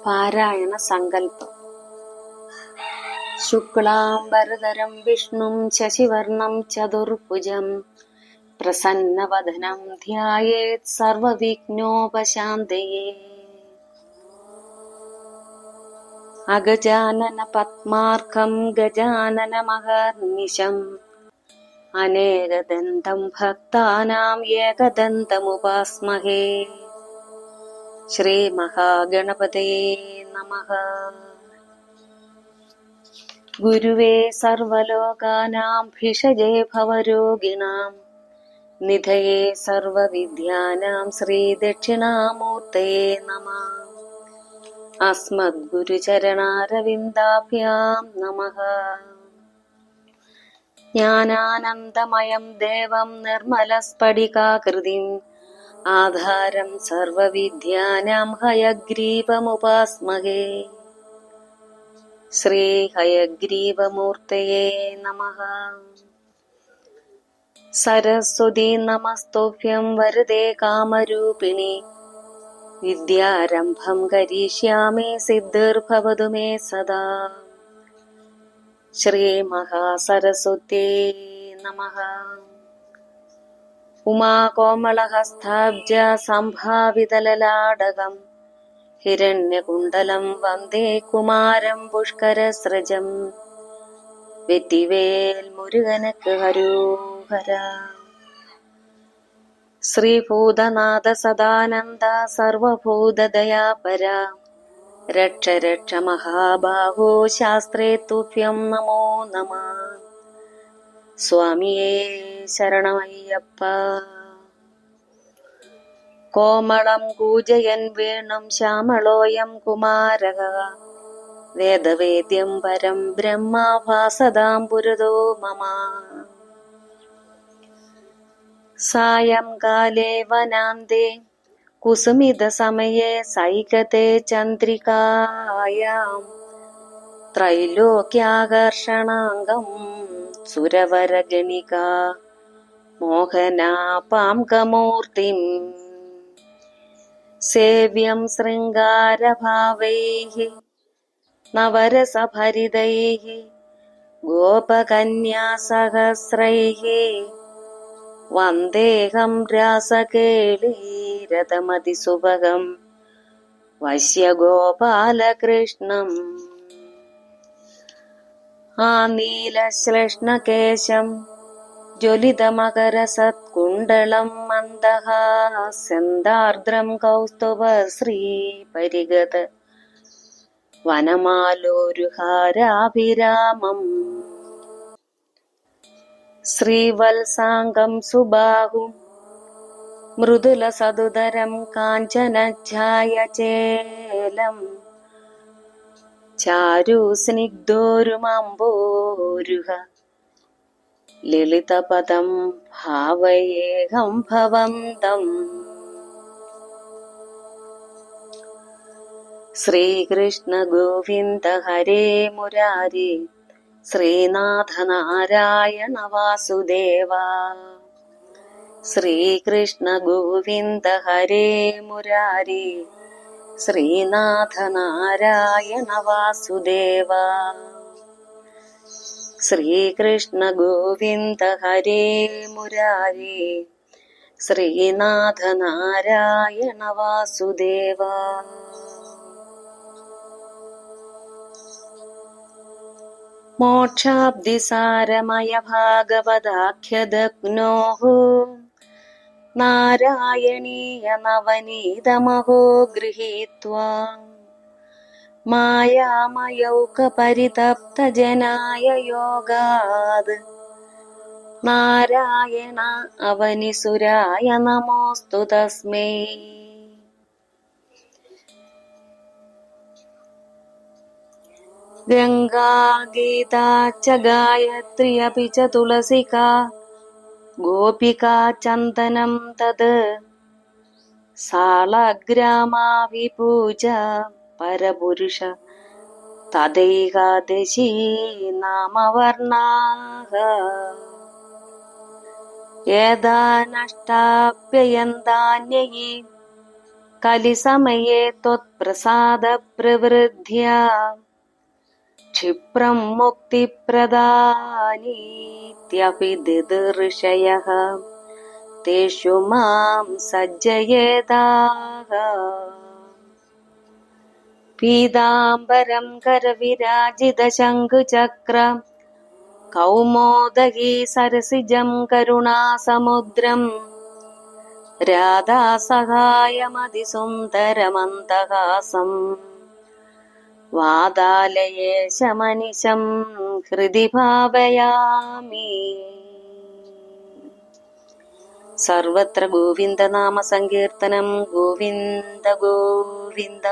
പാരായണ സങ്കല്പം. ശുക്ലാംബരധരം വിഷ്ണും ശശിവർണം ചതുർഭുജം പ്രസന്നവദനം ധ്യായേത് സർവവിഘ്നോപശാന്തയേ. അഗജാനന പദ്മാർകം ഗജാനനമഹർനിശം അനേകദന്തം ഭക്താനാം ഏകദന്തമുപാസ്മഹേ. ശ്രീ മഹാഗണപതയേ നമഃ. ഗുരുവേ സർവലോകാനാം ഭിഷജേ ഭവരോഗിണാം നിധയേ സർവവിദ്യാനാം ശ്രീദക്ഷിണാമൂർത്തയേ നമഃ. അസ്മദ്ഗുരുചരണാരവിന്ദാഭ്യാം നമഃ. ജ്ഞാനാനന്ദമയം ദേവം നിർമ്മലസ്ഫടികാകൃതിം ആധാരം സർവവിദ്യാനാം ഹയഗ്രീവമുപാസ്മഹേ. ശ്രീ ഹയഗ്രീവമൂർത്തയേ നമഃ. സരസ്വതീ നമസ്തുഭ്യം വരദേ കാമരൂപിണി വിദ്യാരംഭം കരിഷ്യാമി സിദ്ധിർഭവതു മേ സദാ. ശ്രീ മഹാസരസ്വത്യേ നമഃ. ഉമാകോമളഹസ്താബ്ജ സംഭാവിതലലാടകം ഹിരണ്യകുണ്ടലം വന്ദേ കുമാരം പുഷ്കരസ്രജം. വെറ്റിവേൽ മുരുകനക്ക് ഹരോഹര. ശ്രീഭൂതനാഥ സദാനന്ദ സർവഭൂതദയാപര രക്ഷ രക്ഷ മഹാബാഹോ ശാസ്ത്രേ തുഭ്യം നമോ നമഃ. സ്വാമിയേ ശരണമയ്യപ്പ. കോമളം കൂജയൻ വേണം ശ്യാമളോയം കുമാരക വേദവേദ്യം പരം ബ്രഹ്മാഭാസതാം പുരതോ മമ. സായം കാലേ വനാന്തേ കുസുമിത സമയേ സൈകതേ ചന്ദ്രികായാം ത്രൈലോക്യാകർഷണാംഗം സുരവരഗണിക മോഹനാപാം കമൂർത്തിം. സേവ്യം ശൃംഗാരഭാവൈഃ നവരസഭരിതൈഃ ഗോപകന്യാസഹസ്രൈഃ വന്ദേഹം രാസകേളീരതമതിസുഭഗം വശ്യഗോപാലകൃഷ്ണം. ആനീലശ്ലേഷ്ണകേശം ജ്വലിതമകരസത്കുണ്ടളം മന്ദഹാസ്യന്താർദ്രം കൗസ്തുഭശ്രീപരിഗത വനമാലോരുഹാരാഭിരാമം. ശ്രീവത്സാംഗം സുബാഹും മൃദുലസതുതരം കാഞ്ചനഛായചേലം ചാരുസ്നിഗ്ധോരുമംബോരുഹ ലളിതപദം ഭാവയേഹം ഭവന്തം. ശ്രീകൃഷ്ണ ഗോവിന്ദ ഹരേ മുരാരി ശ്രീനാഥ നാരായണ വാസുദേവ. ശ്രീകൃഷ്ണ ഗോവിന്ദ ഹരേ മുരാരി ശ്രീനാഥ നാരായണ വാസുദേവ. ശ്രീകൃഷ്ണ ഗോവിന്ദ ഹരേ മുരാരി ശ്രീനാഥ നാരായണ വാസുദേവ. മോക്ഷാബ്ദിസാരമയ ഭാഗവതാഖ്യദഗ്നോഃ നാരായണീയ നവനീതമഹോ ഗൃഹീത്വാ മായാമയൗകപരിതപ്തജനായ യോഗാത് നാരായണ അവനിസുരായ നമോസ്തു തസ്മൈ. ഗംഗാ ഗീതാ ച ഗായത്രി അപി ച തുളസികാ ഗോപികാ ചന്ദനം തത് സാളഗ്രാമാഭിപൂജ പരപുരുഷ തദൈകാദശീ നാമവർണാഃ. യഥാനഷ്ടാപ്യയന്താന്യൈ कलिसमये त्वत्प्रसादप्रवृद्ध्या क्षिप्रं मुक्तिप्रदानीत्यपि दिदृशयः तेषु मां सज्जयेदाः। पीताम्बरं करविराजितशङ्खचक्र कौमोदगी सरसिजं करुणासमुद्रम् राधासहायमतिसुन्दरमन्दहासम् वादालयेशमनिशं हृदि भावयामि। सर्वत्र गोविन्दनामसङ्कीर्तनं गोविन्द गोविन्द।